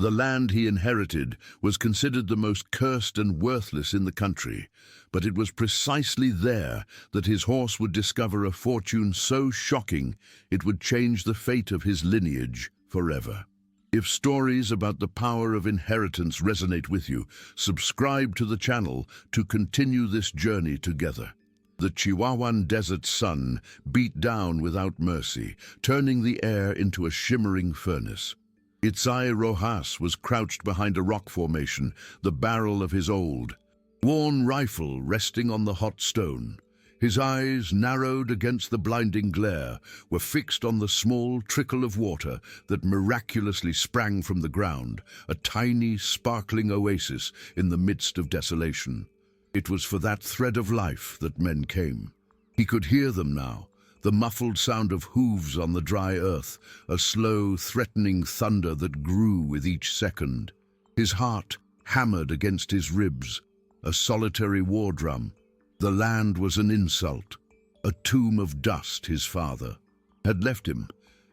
The land he inherited was considered the most cursed and worthless in the country, but it was precisely there that his horse would discover a fortune so shocking it would change the fate of his lineage forever. If stories about the power of inheritance resonate with you, subscribe to the channel to continue this journey together. The Chihuahuan Desert sun beat down without mercy, turning the air into a shimmering furnace. Itzaé Rojas was crouched behind a rock formation, the barrel of his old, worn rifle resting on the hot stone. His eyes, narrowed against the blinding glare, were fixed on the small trickle of water that miraculously sprang from the ground, a tiny, sparkling oasis in the midst of desolation. It was for that thread of life that men came. He could hear them now, the muffled sound of hooves on the dry earth, a slow, threatening thunder that grew with each second. His heart hammered against his ribs, a solitary war drum. The land was an insult, a tomb of dust his father had left him.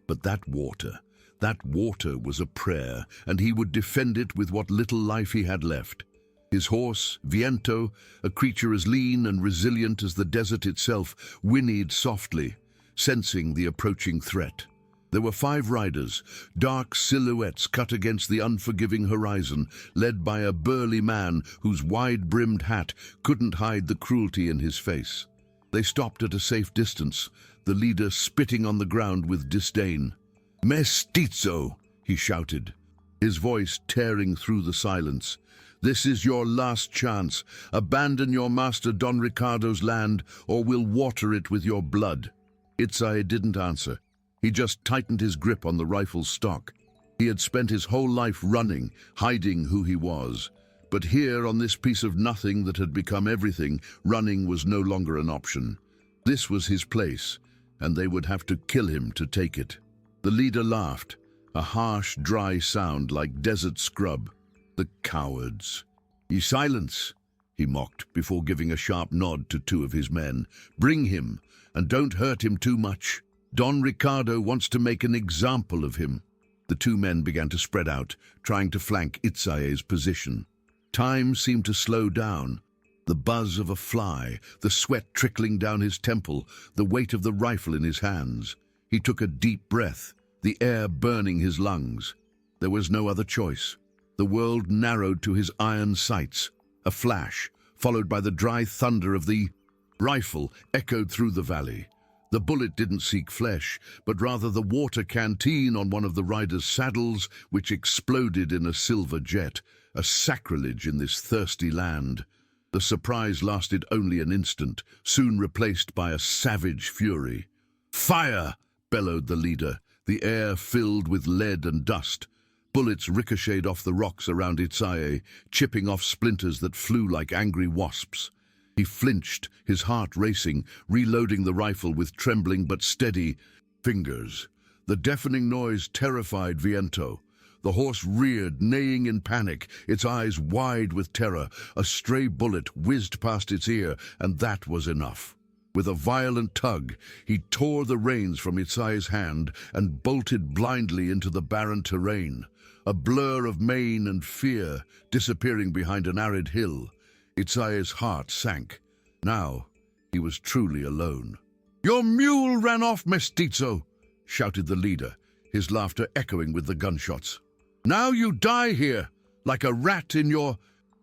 But that water was a prayer, and he would defend it with what little life he had left. His horse, Viento, a creature as lean and resilient as the desert itself, whinnied softly, sensing the approaching threat. There were 5 riders, dark silhouettes cut against the unforgiving horizon, led by a burly man whose wide-brimmed hat couldn't hide the cruelty in his face. They stopped at a safe distance, the leader spitting on the ground with disdain. "Mestizo!" he shouted, his voice tearing through the silence. "This is your last chance. Abandon your master Don Ricardo's land, or we'll water it with your blood." Itzaé didn't answer. He just tightened his grip on the rifle's stock. He had spent his whole life running, hiding who he was. But here, on this piece of nothing that had become everything, running was no longer an option. This was his place, and they would have to kill him to take it. The leader laughed, a harsh, dry sound like desert scrub. "The cowards." "Silence," he mocked before giving a sharp nod to 2 of his men. "Bring him, and don't hurt him too much. Don Ricardo wants to make an example of him." The 2 men began to spread out, trying to flank Itzaé's position. Time seemed to slow down. The buzz of a fly, the sweat trickling down his temple, the weight of the rifle in his hands. He took a deep breath, the air burning his lungs. There was no other choice. The world narrowed to his iron sights. A flash, followed by the dry thunder of the rifle, echoed through the valley. The bullet didn't seek flesh, but rather the water canteen on one of the rider's saddles, which exploded in a silver jet, a sacrilege in this thirsty land. The surprise lasted only an instant, soon replaced by a savage fury. "Fire!" bellowed the leader, the air filled with lead and dust. Bullets ricocheted off the rocks around Itzaé, chipping off splinters that flew like angry wasps. He flinched, his heart racing, reloading the rifle with trembling but steady fingers. The deafening noise terrified Viento. The horse reared, neighing in panic, its eyes wide with terror. A stray bullet whizzed past its ear, and that was enough. With a violent tug, he tore the reins from Itzaé's hand and bolted blindly into the barren terrain. A blur of mane and fear, disappearing behind an arid hill. Itzaé's heart sank. Now he was truly alone. "Your mule ran off, Mestizo!" shouted the leader, his laughter echoing with the gunshots. "Now you die here, like a rat in your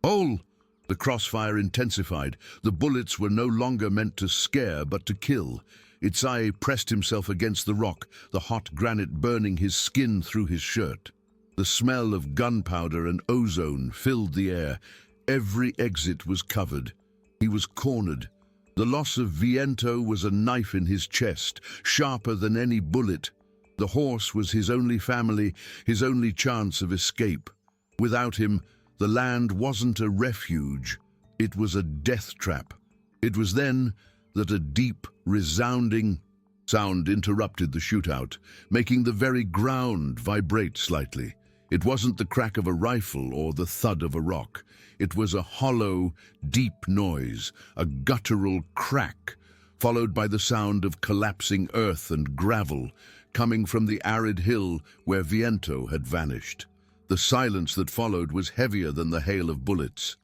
hole." The crossfire intensified. The bullets were no longer meant to scare, but to kill. Itzaé pressed himself against the rock, the hot granite burning his skin through his shirt. The smell of gunpowder and ozone filled the air. Every exit was covered. He was cornered. The loss of Viento was a knife in his chest, sharper than any bullet. The horse was his only family, his only chance of escape. Without him, the land wasn't a refuge, it was a death trap. It was then that a deep, resounding sound interrupted the shootout, making the very ground vibrate slightly. It wasn't the crack of a rifle or the thud of a rock. It was a hollow, deep noise, a guttural crack, followed by the sound of collapsing earth and gravel, coming from the arid hill where Viento had vanished. The silence that followed was heavier than the hail of bullets.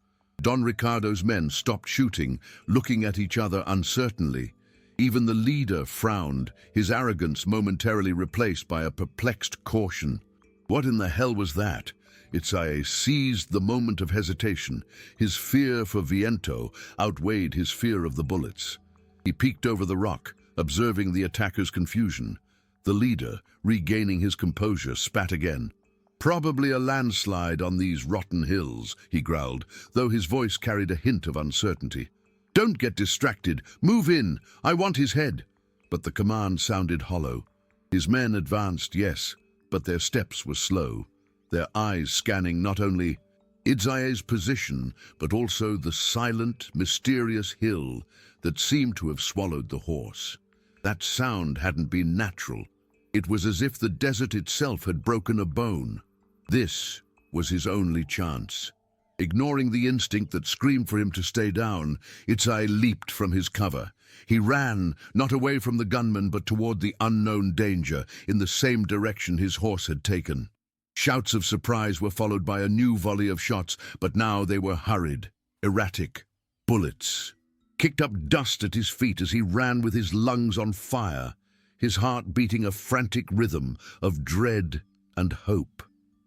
Don Ricardo's men stopped shooting, looking at each other uncertainly. Even the leader frowned, his arrogance momentarily replaced by a perplexed caution. What in the hell was that? Itzaé seized the moment of hesitation. His fear for Viento outweighed his fear of the bullets. He peeked over the rock, observing the attacker's confusion. The leader, regaining his composure, spat again. "Probably a landslide on these rotten hills," he growled, though his voice carried a hint of uncertainty. "Don't get distracted. Move in. I want his head." But the command sounded hollow. His men advanced, yes, but their steps were slow, their eyes scanning not only Itzaé's position, but also the silent, mysterious hill that seemed to have swallowed the horse. That sound hadn't been natural. It was as if the desert itself had broken a bone. This was his only chance. Ignoring the instinct that screamed for him to stay down, Itzaé leaped from his cover. He ran, not away from the gunman, but toward the unknown danger, in the same direction his horse had taken. Shouts of surprise were followed by a new volley of shots, but now they were hurried, erratic. Bullets kicked up dust at his feet as he ran with his lungs on fire, his heart beating a frantic rhythm of dread and hope.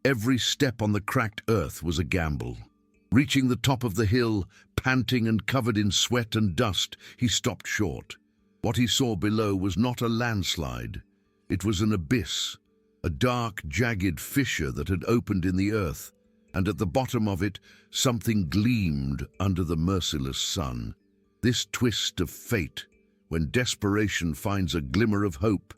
Every step on the cracked earth was a gamble. Reaching the top of the hill, panting and covered in sweat and dust, he stopped short. What he saw below was not a landslide. It was an abyss, a dark, jagged fissure that had opened in the earth, and at the bottom of it, something gleamed under the merciless sun. This twist of fate, when desperation finds a glimmer of hope,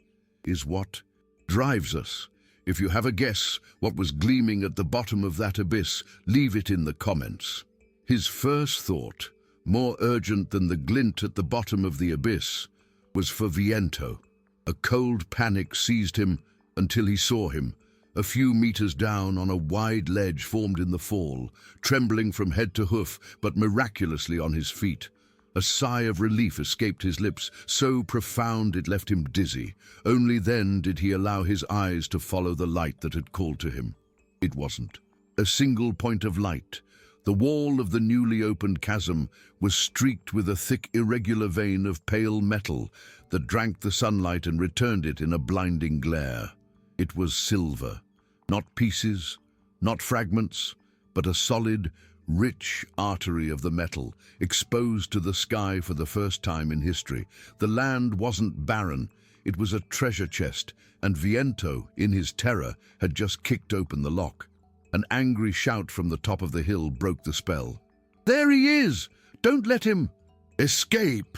is what drives us. If you have a guess what was gleaming at the bottom of that abyss, leave it in the comments. His first thought, more urgent than the glint at the bottom of the abyss, was for Viento. A cold panic seized him until he saw him, a few meters down on a wide ledge formed in the fall, trembling from head to hoof, but miraculously on his feet. A sigh of relief escaped his lips, so profound it left him dizzy. Only then did he allow his eyes to follow the light that had called to him. It wasn't a single point of light. The wall of the newly opened chasm was streaked with a thick, irregular vein of pale metal that drank the sunlight and returned it in a blinding glare. It was silver, not pieces, not fragments, but a solid, rich artery of the metal, exposed to the sky for the first time in history. The land wasn't barren, it was a treasure chest, and Viento, in his terror, had just kicked open the lock. An angry shout from the top of the hill broke the spell. "There he is! Don't let him escape!"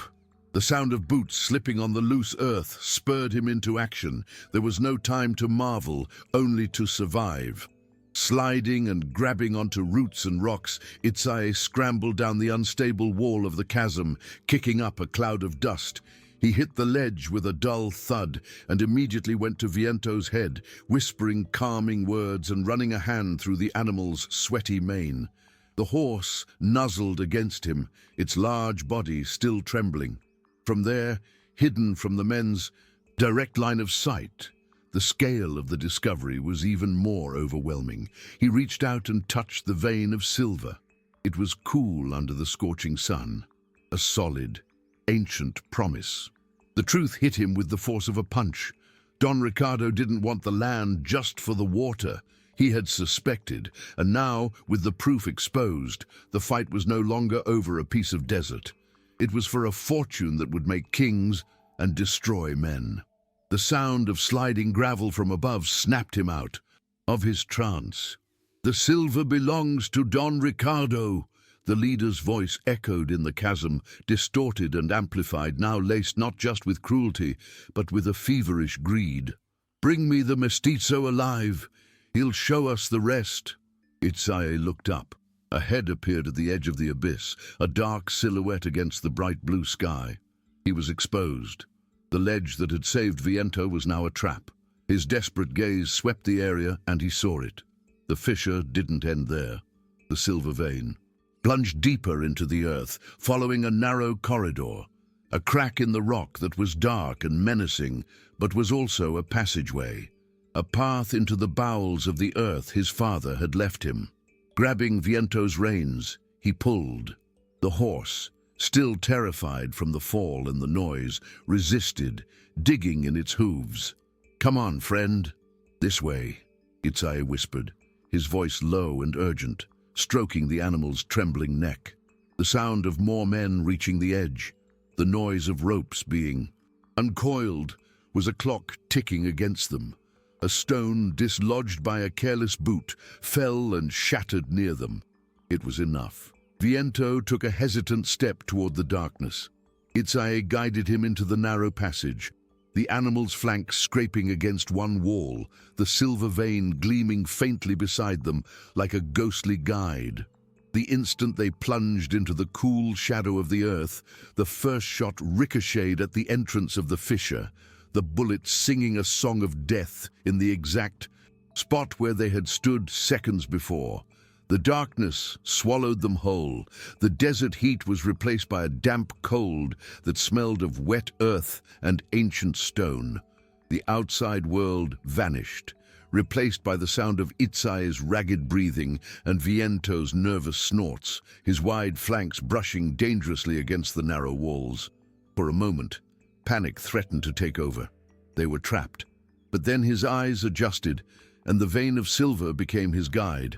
The sound of boots slipping on the loose earth spurred him into action. There was no time to marvel, only to survive. Sliding and grabbing onto roots and rocks, Itzaé scrambled down the unstable wall of the chasm, kicking up a cloud of dust. He hit the ledge with a dull thud and immediately went to Viento's head, whispering calming words and running a hand through the animal's sweaty mane. The horse nuzzled against him, its large body still trembling. From there, hidden from the men's direct line of sight, the scale of the discovery was even more overwhelming. He reached out and touched the vein of silver. It was cool under the scorching sun, a solid, ancient promise. The truth hit him with the force of a punch. Don Ricardo didn't want the land just for the water. He had suspected, and now, with the proof exposed, the fight was no longer over a piece of desert. It was for a fortune that would make kings and destroy men. The sound of sliding gravel from above snapped him out of his trance. "The silver belongs to Don Ricardo." The leader's voice echoed in the chasm, distorted and amplified, now laced not just with cruelty, but with a feverish greed. "Bring me the mestizo alive. He'll show us the rest." Itzaé looked up. A head appeared at the edge of the abyss, a dark silhouette against the bright blue sky. He was exposed. The ledge that had saved Viento was now a trap. His desperate gaze swept the area, and he saw it. The fissure didn't end there. The silver vein plunged deeper into the earth, following a narrow corridor, a crack in the rock that was dark and menacing, but was also a passageway. a path into the bowels of the earth his father had left him. Grabbing Viento's reins, he pulled. The horse, still terrified from the fall and the noise, resisted, digging in its hooves. "Come on, friend." "This way," Itzaé whispered, his voice low and urgent, stroking the animal's trembling neck. The sound of more men reaching the edge, the noise of ropes being uncoiled, was a clock ticking against them. A stone, dislodged by a careless boot, fell and shattered near them. It was enough. Viento took a hesitant step toward the darkness. Itzaé guided him into the narrow passage, the animal's flanks scraping against one wall, the silver vein gleaming faintly beside them like a ghostly guide. The instant they plunged into the cool shadow of the earth, the first shot ricocheted at the entrance of the fissure, the bullet singing a song of death in the exact spot where they had stood seconds before. The darkness swallowed them whole. The desert heat was replaced by a damp cold that smelled of wet earth and ancient stone. The outside world vanished, replaced by the sound of Itzaé's ragged breathing and Viento's nervous snorts, his wide flanks brushing dangerously against the narrow walls. For a moment, panic threatened to take over. They were trapped. But then his eyes adjusted, and the vein of silver became his guide.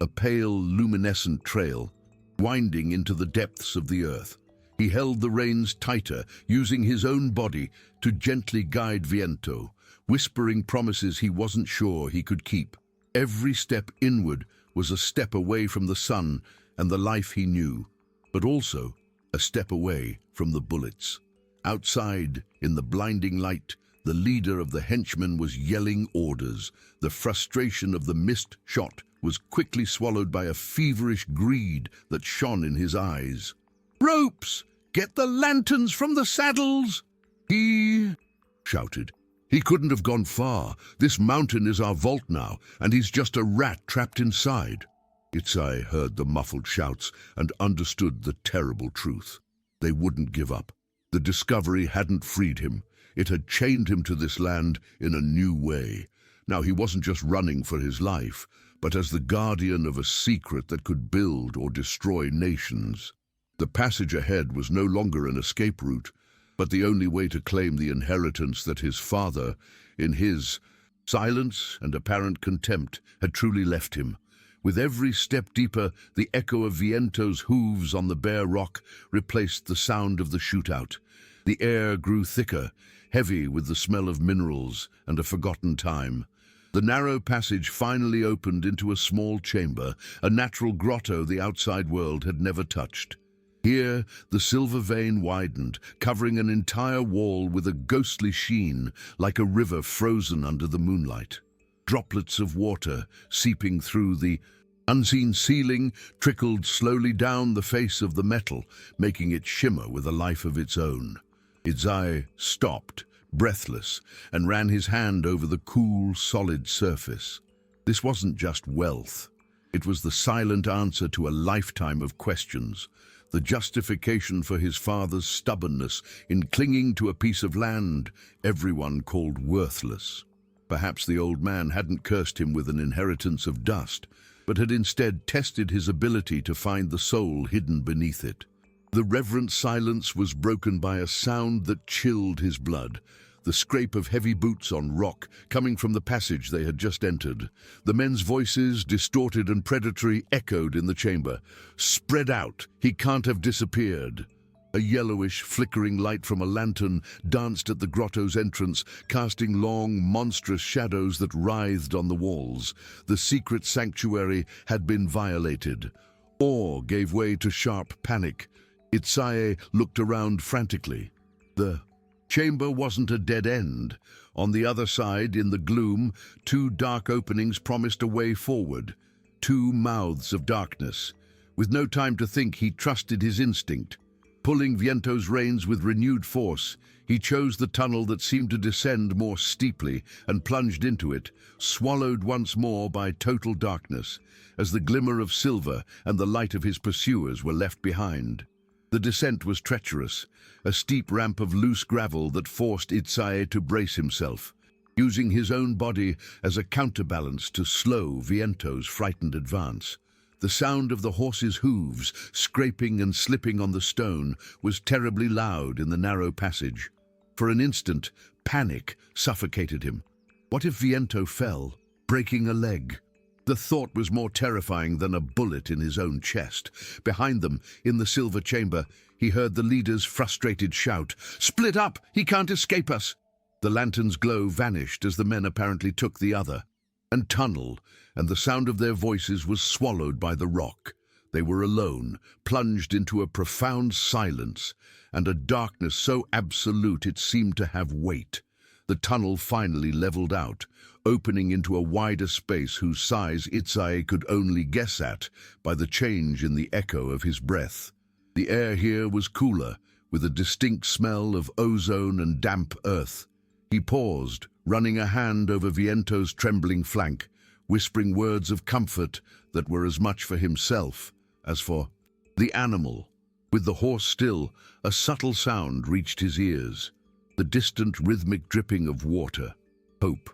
A pale, luminescent trail, winding into the depths of the earth. He held the reins tighter, using his own body to gently guide Viento, whispering promises he wasn't sure he could keep. Every step inward was a step away from the sun and the life he knew, but also a step away from the bullets. Outside, in the blinding light, the leader of the henchmen was yelling orders. The frustration of the missed shot was quickly swallowed by a feverish greed that shone in his eyes. "Ropes! Get the lanterns from the saddles!" He shouted. "He couldn't have gone far. This mountain is our vault now, and he's just a rat trapped inside." Itzaé heard the muffled shouts and understood the terrible truth. They wouldn't give up. The discovery hadn't freed him. It had chained him to this land in a new way. Now he wasn't just running for his life, but as the guardian of a secret that could build or destroy nations. The passage ahead was no longer an escape route, but the only way to claim the inheritance that his father, in his silence and apparent contempt, had truly left him. With every step deeper, the echo of Viento's hooves on the bare rock replaced the sound of the shootout. The air grew thicker, heavy with the smell of minerals and a forgotten time. The narrow passage finally opened into a small chamber, a natural grotto the outside world had never touched. Here, the silver vein widened, covering an entire wall with a ghostly sheen, like a river frozen under the moonlight. Droplets of water, seeping through the unseen ceiling, trickled slowly down the face of the metal, making it shimmer with a life of its own. Itzaé stopped, breathless, and ran his hand over the cool, solid surface. This wasn't just wealth. It was the silent answer to a lifetime of questions, the justification for his father's stubbornness in clinging to a piece of land everyone called worthless. Perhaps the old man hadn't cursed him with an inheritance of dust, but had instead tested his ability to find the soul hidden beneath it. The reverent silence was broken by a sound that chilled his blood, the scrape of heavy boots on rock coming from the passage they had just entered. The men's voices, distorted and predatory, echoed in the chamber. "Spread out! He can't have disappeared!" A yellowish, flickering light from a lantern danced at the grotto's entrance, casting long, monstrous shadows that writhed on the walls. The secret sanctuary had been violated. Awe gave way to sharp panic. Itzaé looked around frantically. The chamber wasn't a dead end. On the other side, in the gloom, two dark openings promised a way forward. Two mouths of darkness. With no time to think, he trusted his instinct. Pulling Viento's reins with renewed force, he chose the tunnel that seemed to descend more steeply and plunged into it, swallowed once more by total darkness, as the glimmer of silver and the light of his pursuers were left behind. The descent was treacherous, a steep ramp of loose gravel that forced Itzaé to brace himself. using his own body as a counterbalance to slow Viento's frightened advance. The sound of the horse's hooves scraping and slipping on the stone was terribly loud in the narrow passage. For an instant, panic suffocated him. What if Viento fell, breaking a leg? The thought was more terrifying than a bullet in his own chest. Behind them, in the silver chamber, he heard the leader's frustrated shout, "Split up! He can't escape us!" The lantern's glow vanished as the men apparently took the other. And tunnel, and the sound of their voices was swallowed by the rock. They were alone, plunged into a profound silence, and a darkness so absolute it seemed to have weight. The tunnel finally leveled out, opening into a wider space whose size Itzaé could only guess at by the change in the echo of his breath. The air here was cooler, with a distinct smell of ozone and damp earth. He paused, running a hand over Viento's trembling flank, whispering words of comfort that were as much for himself as for the animal. With the horse still, a subtle sound reached his ears, the distant rhythmic dripping of water. Hope.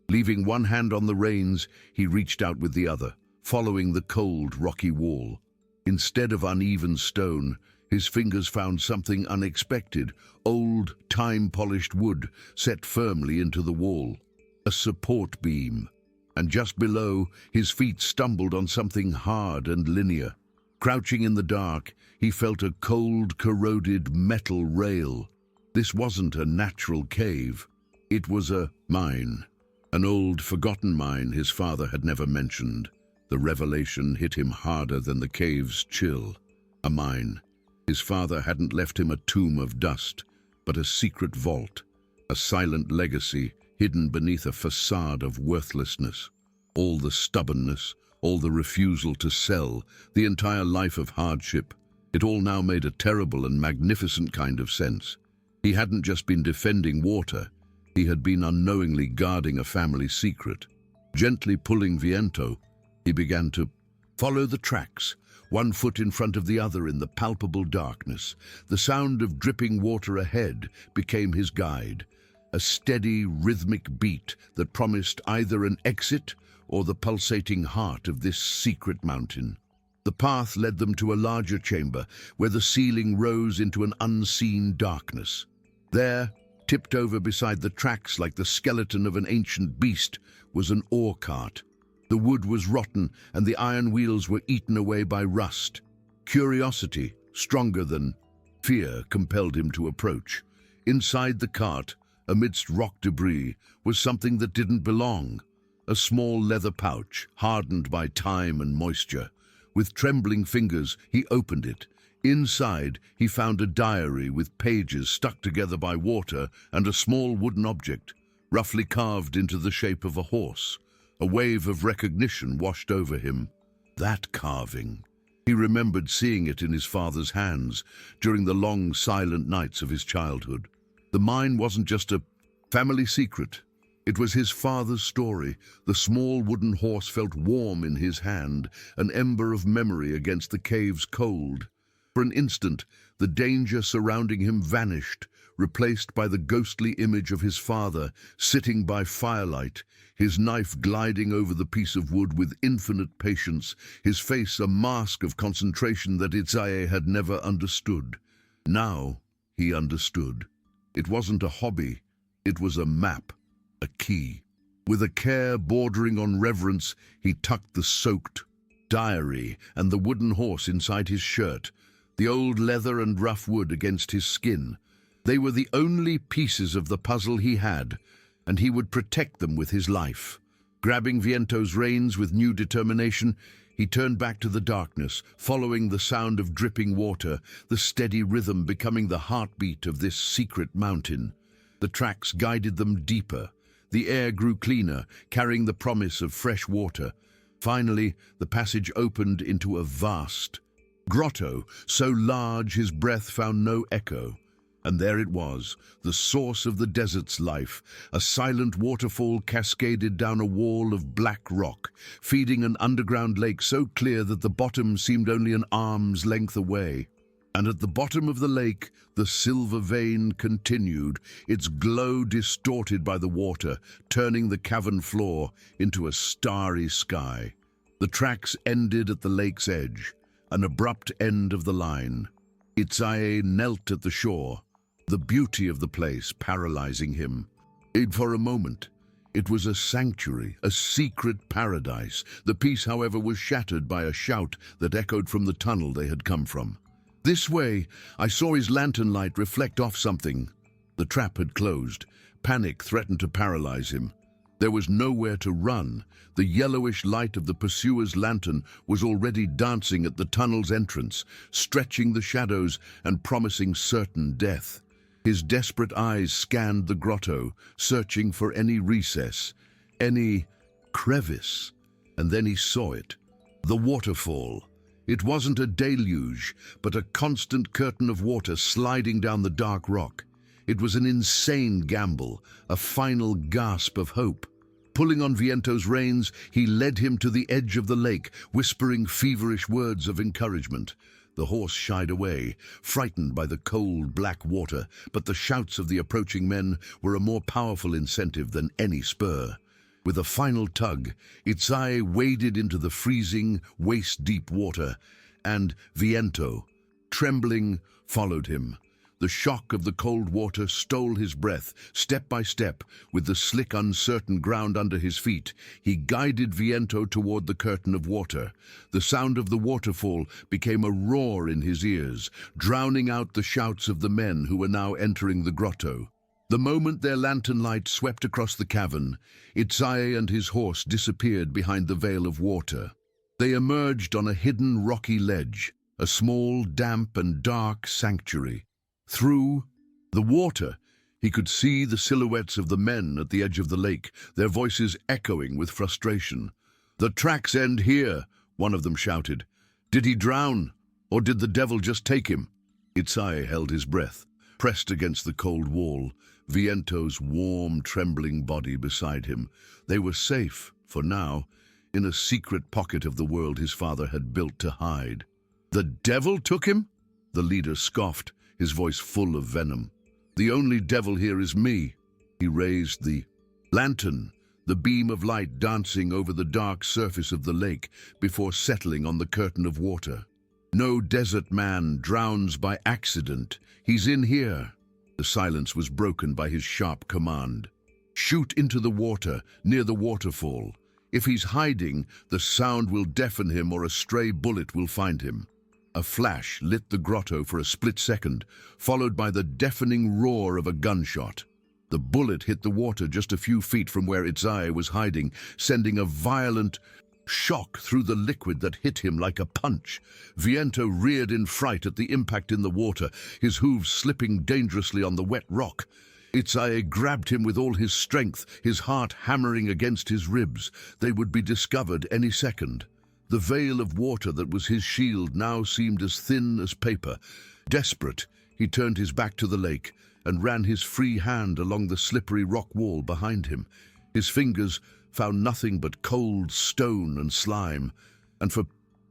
Leaving one hand on the reins, he reached out with the other, following the cold, rocky wall. Instead of uneven stone, his fingers found something unexpected, old, time-polished wood set firmly into the wall. A support beam. And just below, his feet stumbled on something hard and linear. Crouching in the dark, he felt a cold, corroded metal rail. This wasn't a natural cave. It was a mine. An old, forgotten mine his father had never mentioned. The revelation hit him harder than the cave's chill. A mine. His father hadn't left him a tomb of dust, but a secret vault, a silent legacy hidden beneath a facade of worthlessness. All the stubbornness, all the refusal to sell, the entire life of hardship, it all now made a terrible and magnificent kind of sense. He hadn't just been defending water, he had been unknowingly guarding a family secret. Gently pulling Viento, he began to follow the tracks, one foot in front of the other in the palpable darkness. The sound of dripping water ahead became his guide, a steady, rhythmic beat that promised either an exit or the pulsating heart of this secret mountain. The path led them to a larger chamber where the ceiling rose into an unseen darkness. There, tipped over beside the tracks like the skeleton of an ancient beast, was an ore cart. The wood was rotten and the iron wheels were eaten away by rust. Curiosity, stronger than fear, compelled him to approach. Inside the cart, amidst rock debris, was something that didn't belong. A small leather pouch, hardened by time and moisture. With trembling fingers, he opened it. Inside, he found a diary with pages stuck together by water and a small wooden object, roughly carved into the shape of a horse. A wave of recognition washed over him. That carving. He remembered seeing it in his father's hands during the long, silent nights of his childhood. The mine wasn't just a family secret. It was his father's story. The small wooden horse felt warm in his hand, an ember of memory against the cave's cold. For an instant, the danger surrounding him vanished, replaced by the ghostly image of his father, sitting by firelight, his knife gliding over the piece of wood with infinite patience, his face a mask of concentration that Itzaé had never understood. Now he understood. It wasn't a hobby, it was a map, a key. With a care bordering on reverence, he tucked the soaked diary and the wooden horse inside his shirt, the old leather and rough wood against his skin. They were the only pieces of the puzzle he had, and he would protect them with his life. Grabbing Viento's reins with new determination, he turned back to the darkness, following the sound of dripping water, the steady rhythm becoming the heartbeat of this secret mountain. The tracks guided them deeper. The air grew cleaner, carrying the promise of fresh water. Finally, the passage opened into a vast grotto, so large his breath found no echo. And there it was, the source of the desert's life. A silent waterfall cascaded down a wall of black rock, feeding an underground lake so clear that the bottom seemed only an arm's length away. And at the bottom of the lake, the silver vein continued, its glow distorted by the water, turning the cavern floor into a starry sky. The tracks ended at the lake's edge, an abrupt end of the line. Itzaé knelt at the shore, the beauty of the place paralyzing him. For a moment, it was a sanctuary, a secret paradise. The peace, however, was shattered by a shout that echoed from the tunnel they had come from. "This way!" I saw his lantern light reflect off something. The trap had closed. Panic threatened to paralyze him. There was nowhere to run. The yellowish light of the pursuer's lantern was already dancing at the tunnel's entrance, stretching the shadows and promising certain death. His desperate eyes scanned the grotto, searching for any recess, any crevice. And then he saw it. The waterfall. It wasn't a deluge, but a constant curtain of water sliding down the dark rock. It was an insane gamble, a final gasp of hope. Pulling on Viento's reins, he led him to the edge of the lake, whispering feverish words of encouragement. The horse shied away, frightened by the cold, black water, but the shouts of the approaching men were a more powerful incentive than any spur. With a final tug, Itzaé waded into the freezing, waist-deep water, and Viento, trembling, followed him. The shock of the cold water stole his breath. Step by step, with the slick, uncertain ground under his feet, he guided Viento toward the curtain of water. The sound of the waterfall became a roar in his ears, drowning out the shouts of the men who were now entering the grotto. The moment their lantern light swept across the cavern, Itzaé and his horse disappeared behind the veil of water. They emerged on a hidden rocky ledge, a small, damp and dark sanctuary. Through the water, he could see the silhouettes of the men at the edge of the lake, their voices echoing with frustration. "The tracks end here," one of them shouted. "Did he drown, or did the devil just take him?" Itzaé held his breath, pressed against the cold wall, Viento's warm, trembling body beside him. They were safe, for now, in a secret pocket of the world his father had built to hide. "The devil took him?" The leader scoffed, his voice full of venom. "The only devil here is me." He raised the lantern, the beam of light dancing over the dark surface of the lake before settling on the curtain of water. "No desert man drowns by accident. He's in here." The silence was broken by his sharp command. "Shoot into the water, near the waterfall. If he's hiding, the sound will deafen him or a stray bullet will find him." A flash lit the grotto for a split second, followed by the deafening roar of a gunshot. The bullet hit the water just a few feet from where Itzaé was hiding, sending a violent shock through the liquid that hit him like a punch. Viento reared in fright at the impact in the water, his hooves slipping dangerously on the wet rock. Itzaé grabbed him with all his strength, his heart hammering against his ribs. They would be discovered any second. The veil of water that was his shield now seemed as thin as paper. Desperate, he turned his back to the lake and ran his free hand along the slippery rock wall behind him. His fingers found nothing but cold stone and slime, and for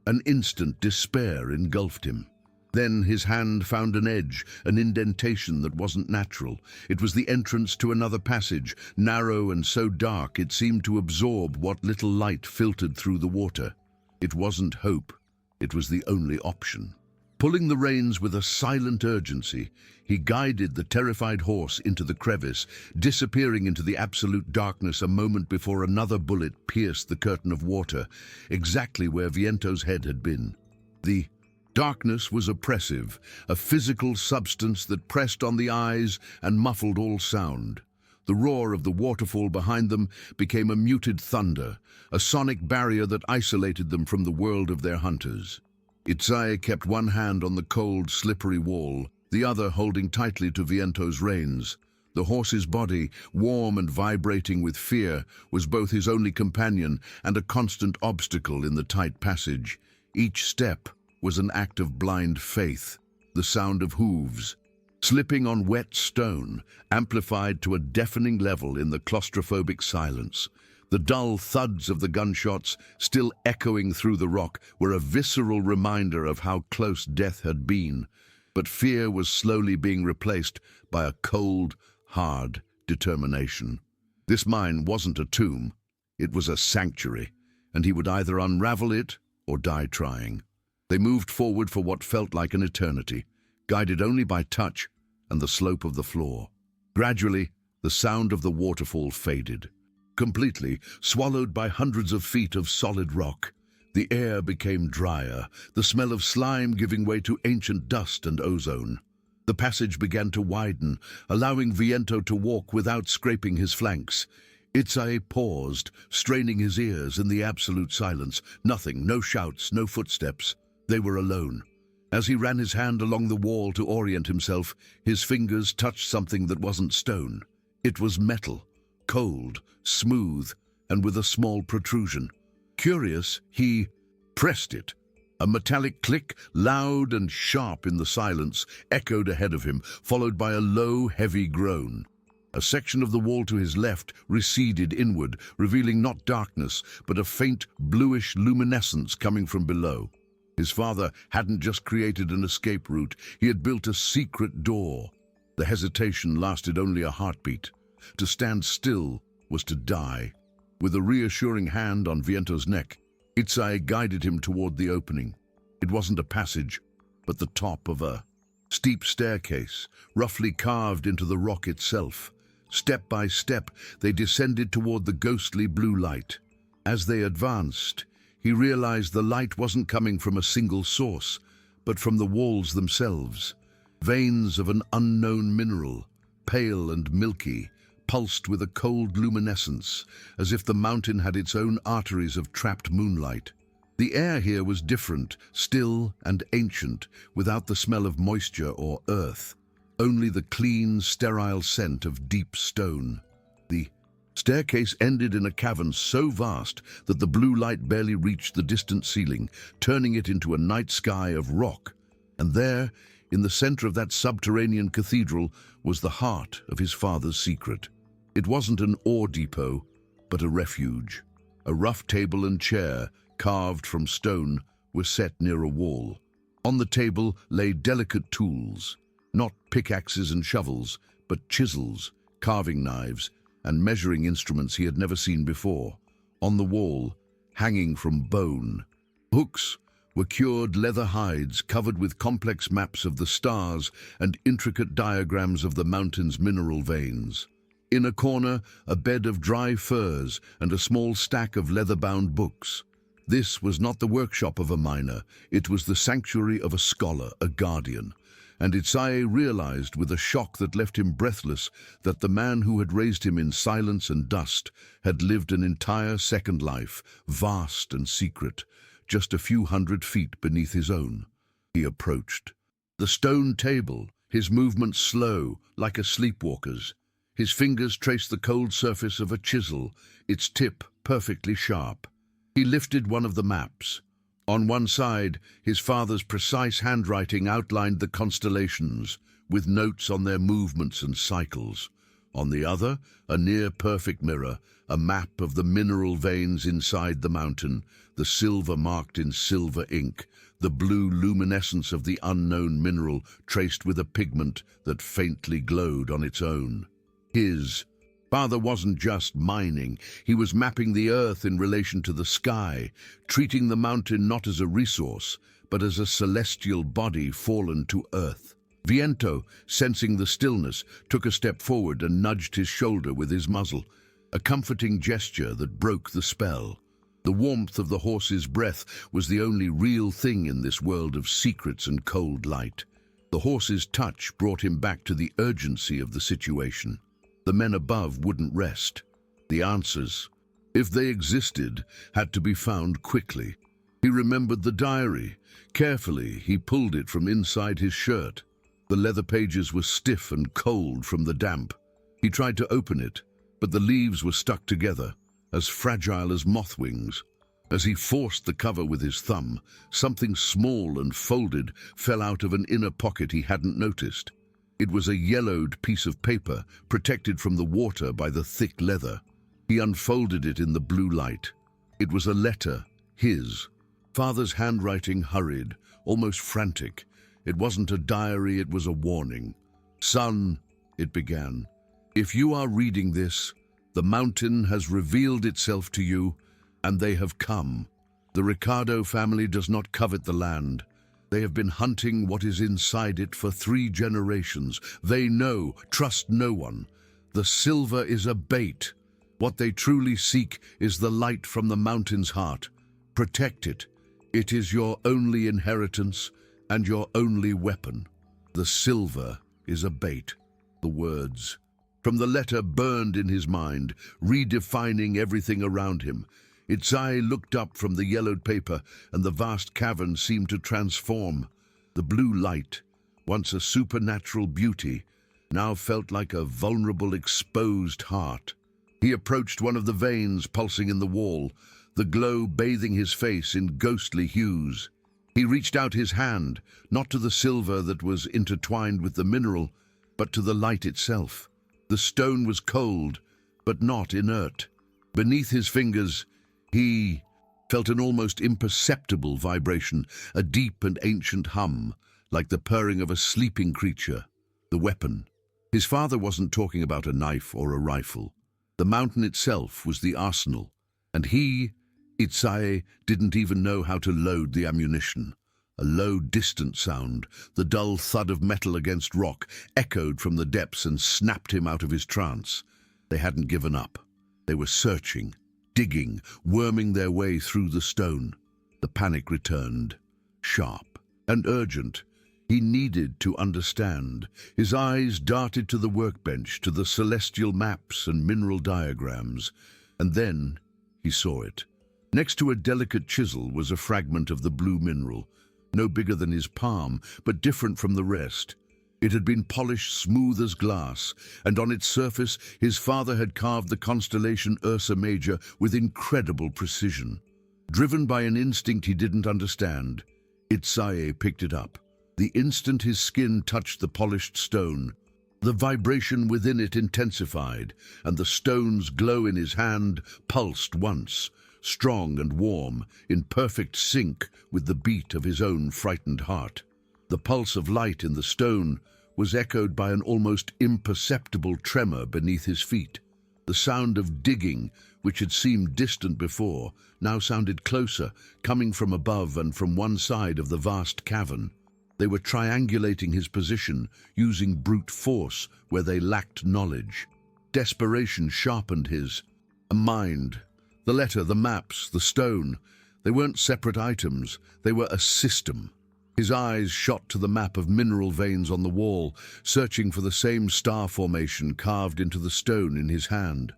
an instant despair engulfed him. Then his hand found an edge, an indentation that wasn't natural. It was the entrance to another passage, narrow and so dark it seemed to absorb what little light filtered through the water. It wasn't hope, it was the only option. Pulling the reins with a silent urgency, he guided the terrified horse into the crevice, disappearing into the absolute darkness a moment before another bullet pierced the curtain of water, exactly where Viento's head had been. The darkness was oppressive, a physical substance that pressed on the eyes and muffled all sound. The roar of the waterfall behind them became a muted thunder, a sonic barrier that isolated them from the world of their hunters. Itzaé kept one hand on the cold, slippery wall, the other holding tightly to Viento's reins. The horse's body, warm and vibrating with fear, was both his only companion and a constant obstacle in the tight passage. Each step was an act of blind faith, the sound of hooves, slipping on wet stone, amplified to a deafening level in the claustrophobic silence. The dull thuds of the gunshots, still echoing through the rock, were a visceral reminder of how close death had been. but fear was slowly being replaced by a cold, hard determination. This mine wasn't a tomb, it was a sanctuary, and he would either unravel it or die trying. They moved forward for what felt like an eternity, guided only by touch and the slope of the floor. Gradually, the sound of the waterfall faded. Completely swallowed by hundreds of feet of solid rock, the air became drier, the smell of slime giving way to ancient dust and ozone. The passage began to widen, allowing Viento to walk without scraping his flanks. Itzaé paused, straining his ears in the absolute silence. Nothing, no shouts, no footsteps. They were alone. As he ran his hand along the wall to orient himself, his fingers touched something that wasn't stone. It was metal, cold, smooth, and with a small protrusion. Curious, he pressed it. A metallic click, loud and sharp in the silence, echoed ahead of him, followed by a low, heavy groan. A section of the wall to his left receded inward, revealing not darkness, but a faint, bluish luminescence coming from below. His father hadn't just created an escape route, he had built a secret door. The hesitation lasted only a heartbeat. To stand still was to die. With a reassuring hand on Viento's neck, Itzaé guided him toward the opening. It wasn't a passage, but the top of a steep staircase, roughly carved into the rock itself. Step by step, they descended toward the ghostly blue light. As they advanced, he realized the light wasn't coming from a single source, but from the walls themselves. Veins of an unknown mineral, pale and milky, pulsed with a cold luminescence, as if the mountain had its own arteries of trapped moonlight. The air here was different, still and ancient, without the smell of moisture or earth. Only the clean, sterile scent of deep stone. The staircase ended in a cavern so vast that the blue light barely reached the distant ceiling, turning it into a night sky of rock. And there, in the center of that subterranean cathedral, was the heart of his father's secret. It wasn't an ore depot, but a refuge. A rough table and chair, carved from stone, were set near a wall. On the table lay delicate tools, not pickaxes and shovels, but chisels, carving knives, and measuring instruments he had never seen before. On the wall, hanging from bone, hooks were cured leather hides covered with complex maps of the stars and intricate diagrams of the mountain's mineral veins. In a corner, a bed of dry furs and a small stack of leather-bound books. This was not the workshop of a miner, it was the sanctuary of a scholar, a guardian. And Itzaé realized with a shock that left him breathless that the man who had raised him in silence and dust had lived an entire second life, vast and secret, just a few hundred feet beneath his own. He approached. The stone table, his movements slow, like a sleepwalker's. His fingers traced the cold surface of a chisel, its tip perfectly sharp. He lifted one of the maps. On one side, his father's precise handwriting outlined the constellations, with notes on their movements and cycles. On the other, a near-perfect mirror, a map of the mineral veins inside the mountain, the silver marked in silver ink, the blue luminescence of the unknown mineral traced with a pigment that faintly glowed on its own. His father wasn't just mining, he was mapping the earth in relation to the sky, treating the mountain not as a resource, but as a celestial body fallen to earth. Viento, sensing the stillness, took a step forward and nudged his shoulder with his muzzle, a comforting gesture that broke the spell. The warmth of the horse's breath was the only real thing in this world of secrets and cold light. The horse's touch brought him back to the urgency of the situation. The men above wouldn't rest. The answers, if they existed, had to be found quickly. He remembered the diary. Carefully, he pulled it from inside his shirt. The leather pages were stiff and cold from the damp. He tried to open it, but the leaves were stuck together, as fragile as moth wings. As he forced the cover with his thumb, something small and folded fell out of an inner pocket he hadn't noticed. It was a yellowed piece of paper, protected from the water by the thick leather. He unfolded it in the blue light. It was a letter, his. Father's handwriting hurried, almost frantic. It wasn't a diary, it was a warning. "Son," it began, "if you are reading this, the mountain has revealed itself to you, and they have come. The Ricardo family does not covet the land. They have been hunting what is inside it for 3 generations. They know, trust no one. The silver is a bait. What they truly seek is the light from the mountain's heart. Protect it. It is your only inheritance and your only weapon. The silver is a bait." The words from the letter burned in his mind, redefining everything around him. Itzaé looked up from the yellowed paper, and the vast cavern seemed to transform. The blue light, once a supernatural beauty, now felt like a vulnerable, exposed heart. He approached one of the veins pulsing in the wall, the glow bathing his face in ghostly hues. He reached out his hand, not to the silver that was intertwined with the mineral, but to the light itself. The stone was cold, but not inert. Beneath his fingers, he felt an almost imperceptible vibration, a deep and ancient hum, like the purring of a sleeping creature. The weapon. His father wasn't talking about a knife or a rifle. The mountain itself was the arsenal, and he, Itzaé, didn't even know how to load the ammunition. A low, distant sound, the dull thud of metal against rock, echoed from the depths and snapped him out of his trance. They hadn't given up. They were searching, digging, worming their way through the stone. The panic returned, sharp and urgent. He needed to understand. His eyes darted to the workbench, to the celestial maps and mineral diagrams, and then he saw it. Next to a delicate chisel was a fragment of the blue mineral, no bigger than his palm, but different from the rest. It had been polished smooth as glass, and on its surface his father had carved the constellation Ursa Major with incredible precision. Driven by an instinct he didn't understand, Itzaé picked it up. The instant his skin touched the polished stone, the vibration within it intensified, and the stone's glow in his hand pulsed once, strong and warm, in perfect sync with the beat of his own frightened heart. The pulse of light in the stone was echoed by an almost imperceptible tremor beneath his feet. The sound of digging, which had seemed distant before, now sounded closer, coming from above and from one side of the vast cavern. They were triangulating his position, using brute force where they lacked knowledge. Desperation sharpened his mind. The letter, the maps, the stone, they weren't separate items, they were a system. His eyes shot to the map of mineral veins on the wall, searching for the same star formation carved into the stone in his hand.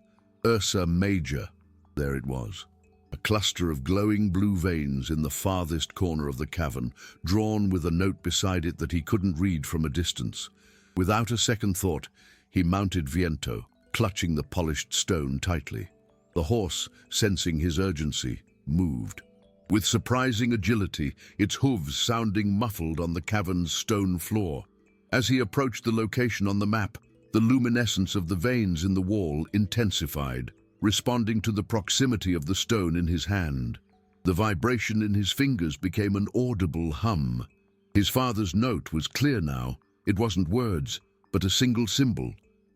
Ursa Major, there it was. A cluster of glowing blue veins in the farthest corner of the cavern, drawn with a note beside it that he couldn't read from a distance. Without a second thought, he mounted Viento, clutching the polished stone tightly. The horse, sensing his urgency, moved. With surprising agility, its hooves sounding muffled on the cavern's stone floor. As he approached the location on the map, the luminescence of the veins in the wall intensified, responding to the proximity of the stone in his hand. The vibration in his fingers became an audible hum. His father's note was clear now. It wasn't words, but a single symbol,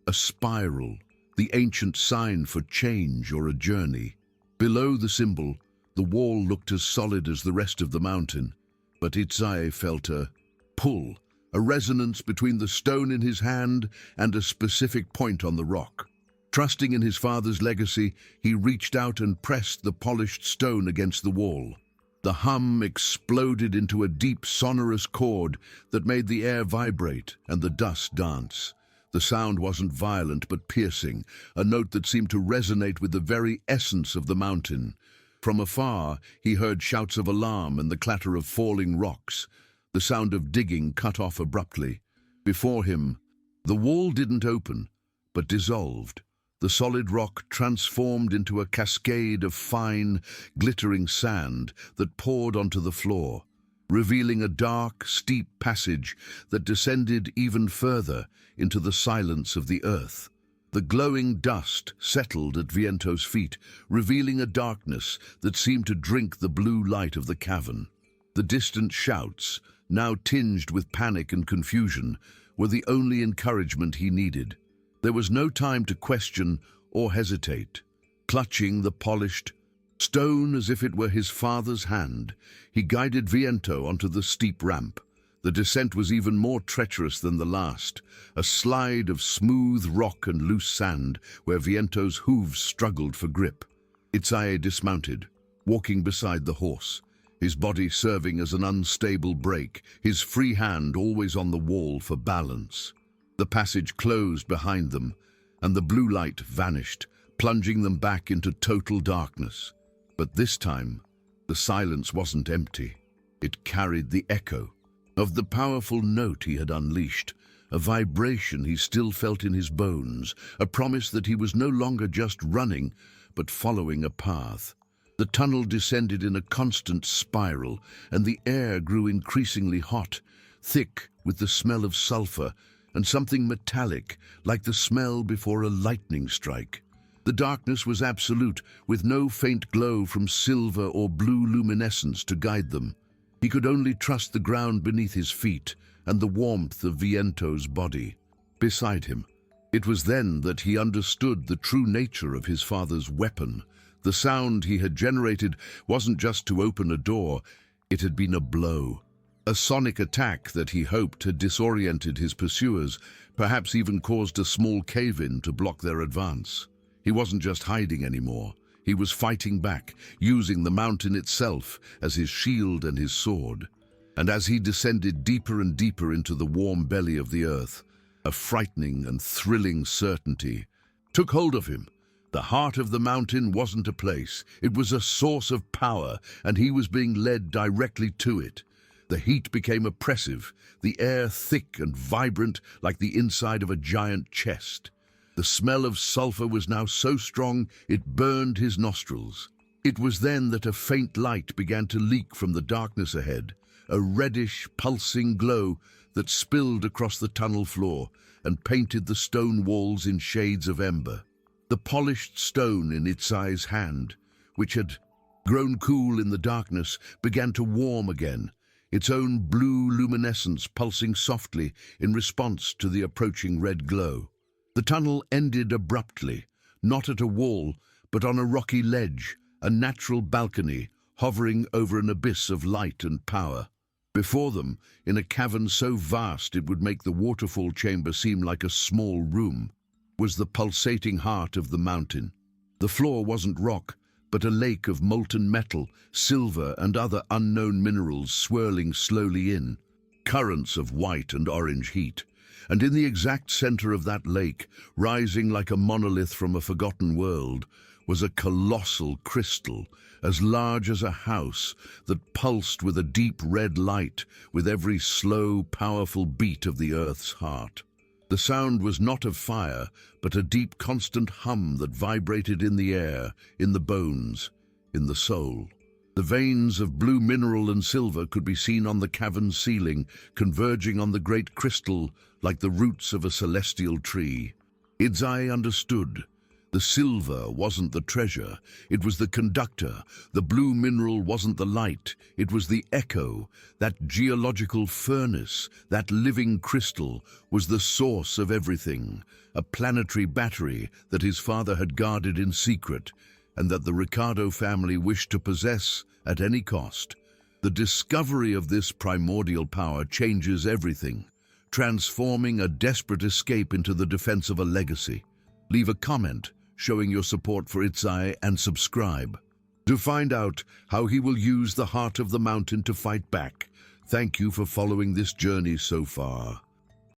a spiral, the ancient sign for change or a journey. Below the symbol, the wall looked as solid as the rest of the mountain, but Itzaé felt a pull, a resonance between the stone in his hand and a specific point on the rock. Trusting in his father's legacy, he reached out and pressed the polished stone against the wall. The hum exploded into a deep, sonorous chord that made the air vibrate and the dust dance. The sound wasn't violent but piercing, a note that seemed to resonate with the very essence of the mountain. From afar, he heard shouts of alarm and the clatter of falling rocks. The sound of digging cut off abruptly. Before him, the wall didn't open, but dissolved. The solid rock transformed into a cascade of fine, glittering sand that poured onto the floor, revealing a dark, steep passage that descended even further into the silence of the earth. The glowing dust settled at Viento's feet, revealing a darkness that seemed to drink the blue light of the cavern. The distant shouts, now tinged with panic and confusion, were the only encouragement he needed. There was no time to question or hesitate. Clutching the polished stone as if it were his father's hand, he guided Viento onto the steep ramp. The descent was even more treacherous than the last, a slide of smooth rock and loose sand where Viento's hooves struggled for grip. Itzaé dismounted, walking beside the horse, his body serving as an unstable brake, his free hand always on the wall for balance. The passage closed behind them, and the blue light vanished, plunging them back into total darkness. But this time, the silence wasn't empty. It carried the echo of the powerful note he had unleashed, a vibration he still felt in his bones, a promise that he was no longer just running, but following a path. The tunnel descended in a constant spiral, and the air grew increasingly hot, thick with the smell of sulfur, and something metallic, like the smell before a lightning strike. The darkness was absolute, with no faint glow from silver or blue luminescence to guide them. He could only trust the ground beneath his feet and the warmth of Viento's body beside him. It was then that he understood the true nature of his father's weapon. The sound he had generated wasn't just to open a door, it had been a blow. A sonic attack that he hoped had disoriented his pursuers, perhaps even caused a small cave-in to block their advance. He wasn't just hiding anymore. He was fighting back, using the mountain itself as his shield and his sword. And as he descended deeper and deeper into the warm belly of the earth, a frightening and thrilling certainty took hold of him. The heart of the mountain wasn't a place, it was a source of power, and he was being led directly to it. The heat became oppressive, the air thick and vibrant like the inside of a giant chest. The smell of sulfur was now so strong it burned his nostrils. It was then that a faint light began to leak from the darkness ahead, a reddish, pulsing glow that spilled across the tunnel floor and painted the stone walls in shades of ember. The polished stone in Itzaé's hand, which had grown cool in the darkness, began to warm again, its own blue luminescence pulsing softly in response to the approaching red glow. The tunnel ended abruptly, not at a wall, but on a rocky ledge, a natural balcony hovering over an abyss of light and power. Before them, in a cavern so vast it would make the waterfall chamber seem like a small room, was the pulsating heart of the mountain. The floor wasn't rock, but a lake of molten metal, silver and other unknown minerals swirling slowly in, currents of white and orange heat. And in the exact center of that lake, rising like a monolith from a forgotten world, was a colossal crystal, as large as a house, that pulsed with a deep red light with every slow, powerful beat of the earth's heart. The sound was not of fire, but a deep, constant hum that vibrated in the air, in the bones, in the soul. The veins of blue mineral and silver could be seen on the cavern's ceiling, converging on the great crystal like the roots of a celestial tree. Itzaé understood. The silver wasn't the treasure, it was the conductor. The blue mineral wasn't the light, it was the echo. That geological furnace, that living crystal, was the source of everything, a planetary battery that his father had guarded in secret, and that the Ricardo family wished to possess at any cost. The discovery of this primordial power changes everything, transforming a desperate escape into the defense of a legacy. Leave a comment showing your support for Itzaé and subscribe to find out how he will use the heart of the mountain to fight back. Thank you for following this journey so far.